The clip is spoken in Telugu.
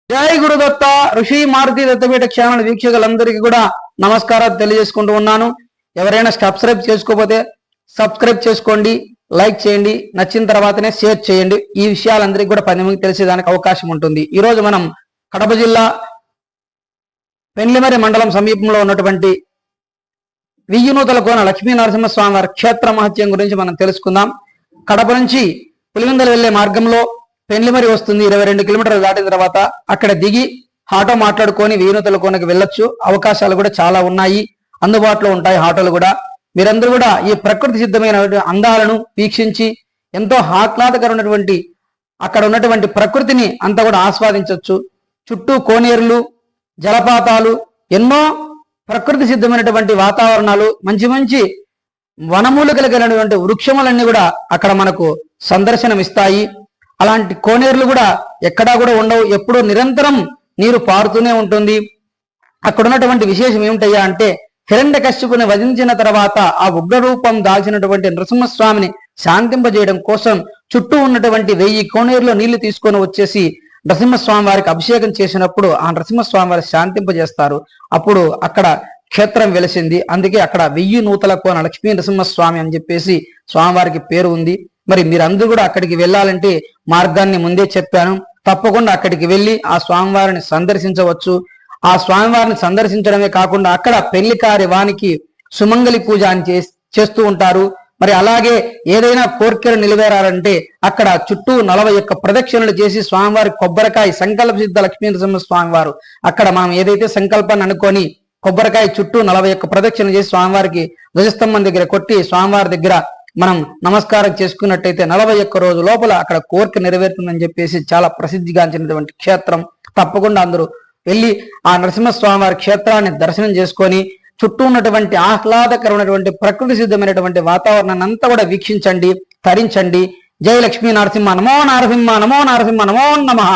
జై గురుదత్త ఋషి మారుతి దత్తపీఠ ఛానల్ వీక్షకులందరికీ కూడా నమస్కారాలు తెలియజేసుకుంటూ ఉన్నాను. ఎవరైనా సబ్స్క్రైబ్ చేసుకోకపోతే సబ్స్క్రైబ్ చేసుకోండి, లైక్ చేయండి, నచ్చిన తర్వాతనే షేర్ చేయండి. ఈ విషయాలందరికీ కూడా 10 మందికి తెలిసేదానికి అవకాశం ఉంటుంది. ఈరోజు మనం కడప జిల్లా పెండ్లిమరి మండలం సమీపంలో ఉన్నటువంటి వియ్యునూతల కోన లక్ష్మీ నరసింహస్వామి వారి క్షేత్ర మహత్యం గురించి మనం తెలుసుకుందాం. కడప నుంచి పులివెందులు వెళ్లే మార్గంలో పెండ్లిమరి వస్తుంది. 22 కిలోమీటర్లు దాటిన తర్వాత అక్కడ దిగి ఆటో మాట్లాడుకొని వియ్యునూతల కోనకి వెళ్ళొచ్చు. అవకాశాలు కూడా చాలా ఉన్నాయి, అందుబాటులో ఉంటాయి ఆటోలు కూడా. మీరందరూ కూడా ఈ ప్రకృతి సిద్ధమైన అందాలను వీక్షించి ఎంతో ఆహ్లాదకరమైనటువంటి అక్కడ ఉన్నటువంటి ప్రకృతిని అంతా కూడా ఆస్వాదించవచ్చు. చుట్టూ కోనేరులు, జలపాతాలు, ఎన్నో ప్రకృతి సిద్ధమైనటువంటి వాతావరణాలు, మంచి మంచి వనమూలికలు కలిగినటువంటి వృక్షములన్నీ కూడా అక్కడ మనకు సందర్శనమిస్తాయి. అలాంటి కోనేరులు కూడా ఎక్కడా కూడా ఉండవు, ఎప్పుడూ నిరంతరం నీరు పారుతూనే ఉంటుంది. అక్కడ ఉన్నటువంటి విశేషం ఏమిటయ్యా అంటే, హిరణ్యకశ్యపుని వధించిన తర్వాత ఆ ఉగ్రరూపం దాల్చినటువంటి నరసింహస్వామిని శాంతింపజేయడం కోసం చుట్టూ ఉన్నటువంటి 1000 కోనేరులో నీళ్లు తీసుకొని వచ్చేసి నరసింహస్వామి వారికి అభిషేకం చేసినప్పుడు ఆ నరసింహస్వామి వారి శాంతింపజేస్తారు. అప్పుడు అక్కడ క్షేత్రం వెలిసింది. అందుకే అక్కడ వియ్యునూతల కోన లక్ష్మీ నరసింహస్వామి అని చెప్పేసి స్వామివారికి పేరు ఉంది. మరి మీరందరూ కూడా అక్కడికి వెళ్ళాలంటే మార్గాన్ని ముందే చెప్పాను. తప్పకుండా అక్కడికి వెళ్ళి ఆ స్వామివారిని సందర్శించవచ్చు. ఆ స్వామివారిని సందర్శించడమే కాకుండా అక్కడ పెళ్లికారి వానికి సుమంగళి పూజ అని చేస్తూ ఉంటారు. మరి అలాగే ఏదైనా కోరికలు నిలవేరాలంటే అక్కడ చుట్టూ 41 ప్రదక్షిణలు చేసి స్వామివారి కొబ్బరికాయ సంకల్ప సిద్ధ లక్ష్మీ నరసింహ స్వామి వారు అక్కడ మనం ఏదైతే సంకల్పాన్ని అనుకొని కొబ్బరికాయ చుట్టూ 41 ప్రదక్షిణలు చేసి స్వామివారికి ధ్వజస్తంభం దగ్గర కొట్టి స్వామివారి దగ్గర మనం నమస్కారం చేసుకున్నట్టయితే 41 రోజు లోపల అక్కడ కోరిక నెరవేరుతుందని చెప్పేసి చాలా ప్రసిద్ధిగాంచినటువంటి క్షేత్రం. తప్పకుండా అందరూ వెళ్ళి ఆ నరసింహస్వామి వారి క్షేత్రాన్ని దర్శనం చేసుకొని చుట్టూ ఉన్నటువంటి ఆహ్లాదకరమైనటువంటి ప్రకృతి సిద్ధమైనటువంటి వాతావరణాన్ని అంతా కూడా వీక్షించండి, తరించండి. జై లక్ష్మీ నరసింహ, నమో నరసింహ, నమో నరసింహ, నమో నమః.